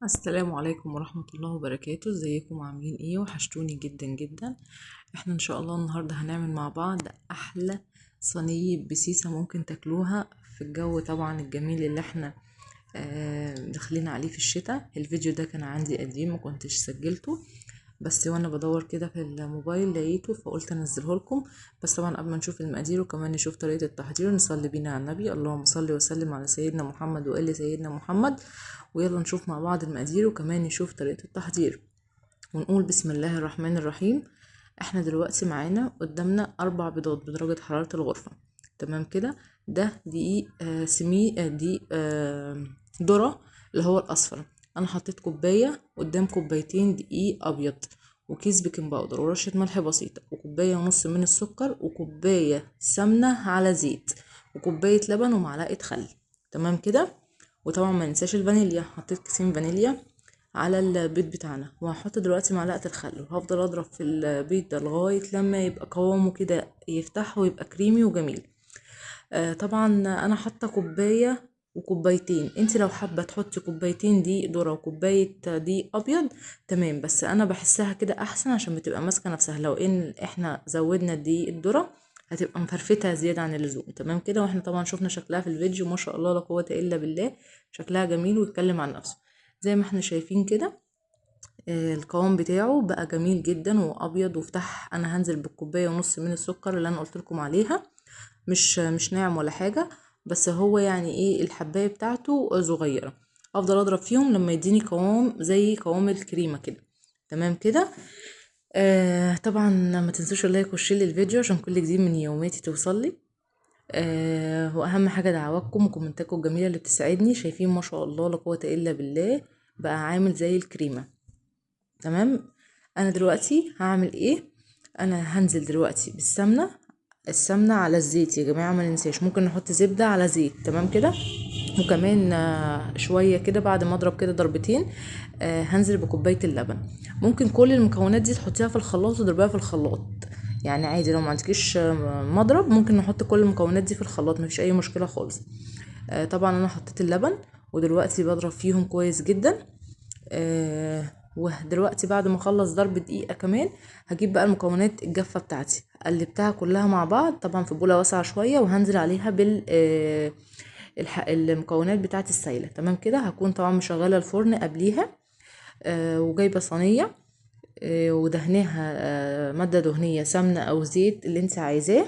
السلام عليكم ورحمة الله وبركاته. ازيكم عاملين ايه؟ وحشتوني جدا جدا. احنا ان شاء الله النهاردة هنعمل مع بعض احلى صينية بسيسة ممكن تاكلوها في الجو طبعا الجميل اللي احنا داخلين عليه في الشتاء. الفيديو ده كان عندي قديم ما كنتش سجلته، بس وانا بدور كده في الموبايل لقيته فقلت انزله لكم. بس طبعا قبل ما نشوف المقادير وكمان نشوف طريقة التحضير نصلي بينا على النبي. اللهم صل وسلم على سيدنا محمد وآل سيدنا محمد. ويلا نشوف مع بعض المقادير وكمان نشوف طريقة التحضير ونقول بسم الله الرحمن الرحيم. احنا دلوقتي معانا قدامنا 4 بيضات بدرجة حرارة الغرفة. تمام كده. ده دقيق دقيق ذرة اللي هو الأصفر. أنا حطيت كوباية قدام كوبايتين دقيق أبيض، وكيس بيكنج باودر ورشة ملح بسيطة وكوباية ونص من السكر وكوباية سمنة على زيت وكوباية لبن ومعلقة خل. تمام كده. وطبعا ما ننساش الفانيليا، حطيت كيسين فانيليا على البيض بتاعنا. وهحط دلوقتي معلقة الخل وهفضل اضرب في البيض ده لغاية لما يبقى قوامه كده يفتح ويبقى كريمي وجميل. طبعا انا حاطة كوباية وكوبايتين. انت لو حابة تحطي كوبايتين دقيق ذرة وكوباية دقيق ابيض تمام، بس انا بحسها كده احسن عشان بتبقى ماسكة نفسها. لو ان احنا زودنا الدقيق الذرة هتبقى مفرفتة زيادة عن اللزوم. تمام كده. واحنا طبعا شفنا شكلها في الفيديو ما شاء الله لا قوة الا بالله، شكلها جميل ويتكلم عن نفسه زي ما احنا شايفين كده. القوام بتاعه بقى جميل جدا وابيض وفتح. انا هنزل بالكوبايه ونص من السكر اللي انا قلت لكم عليها، مش ناعم ولا حاجه، بس هو يعني ايه الحبايه بتاعته صغيره. افضل اضرب فيهم لما يديني قوام زي قوام الكريمه كده. تمام كده. طبعا ما تنسوش اللايك والشير للفيديو عشان كل جديد من يوماتي توصل لي. واهم حاجه دعواتكم وكومنتاتكم الجميله اللي بتساعدني. شايفين ما شاء الله لا قوه الا بالله، بقى عامل زي الكريمه. تمام. انا دلوقتي هعمل ايه؟ انا هنزل دلوقتي بالسمنه. السمنه على الزيت يا جماعه، ما ننساش ممكن نحط زبده على زيت. تمام كده. وكمان شويه كده بعد ما اضرب كده ضربتين هنزل بكوبايه اللبن. ممكن كل المكونات دي تحطيها في الخلاط وتضربيها في الخلاط، يعني عادي لو ما عندكيش مضرب ممكن نحط كل المكونات دي في الخلاط، مفيش اي مشكله خالص. طبعا انا حطيت اللبن ودلوقتي بضرب فيهم كويس جدا. ودلوقتي بعد ما اخلص ضرب دقيقة كمان هجيب بقى المكونات الجافة بتاعتي قلبتها كلها مع بعض طبعا في بولة واسعة شوية، وهنزل عليها بال المكونات بتاعتي السايلة. تمام كده. هكون طبعا مشغلة الفرن قبليها وجايبة صينية ودهنها مادة دهنية سمنة او زيت اللي انت عايزاه.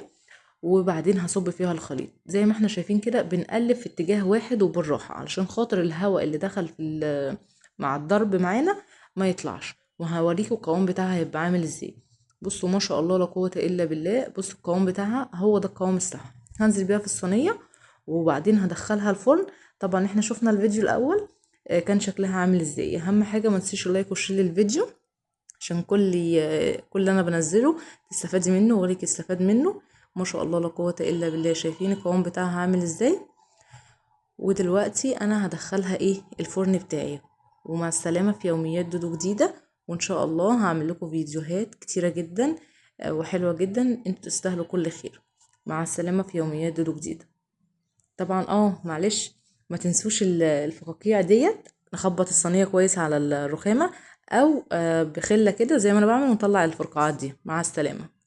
وبعدين هصب فيها الخليط زي ما احنا شايفين كده، بنقلب في اتجاه واحد وبالراحة علشان خاطر الهواء اللي دخل في مع الضرب معانا ما يطلعش. وهوريكم القوام بتاعها هيبقى عامل ازاي. بصوا ما شاء الله لا قوة الا بالله. بصوا القوام بتاعها هو ده القوام الصح. هنزل بيها في الصينية وبعدين هدخلها الفرن. طبعا احنا شفنا الفيديو الاول كان شكلها عامل ازاي. اهم حاجة ما تنسيش اللايك والشير للفيديو عشان كل اللي انا بنزله تستفادي منه وغيرك يستفاد منه. ما شاء الله لا قوة الا بالله. شايفين القوام بتاعها عامل ازاي. ودلوقتي انا هدخلها الفرن بتاعي. ومع السلامة في يوميات دودو جديدة. وان شاء الله هعمل لكم فيديوهات كتيرة جدا وحلوة جدا. انتوا تستاهلوا كل خير. مع السلامة في يوميات دودو جديدة. طبعا معلش ما تنسوش الفقاقيع ديت. نخبط الصينية كويس على الرخامة او بخلة كده زي ما انا بعمل ونطلع الفرقعات دي. مع السلامة.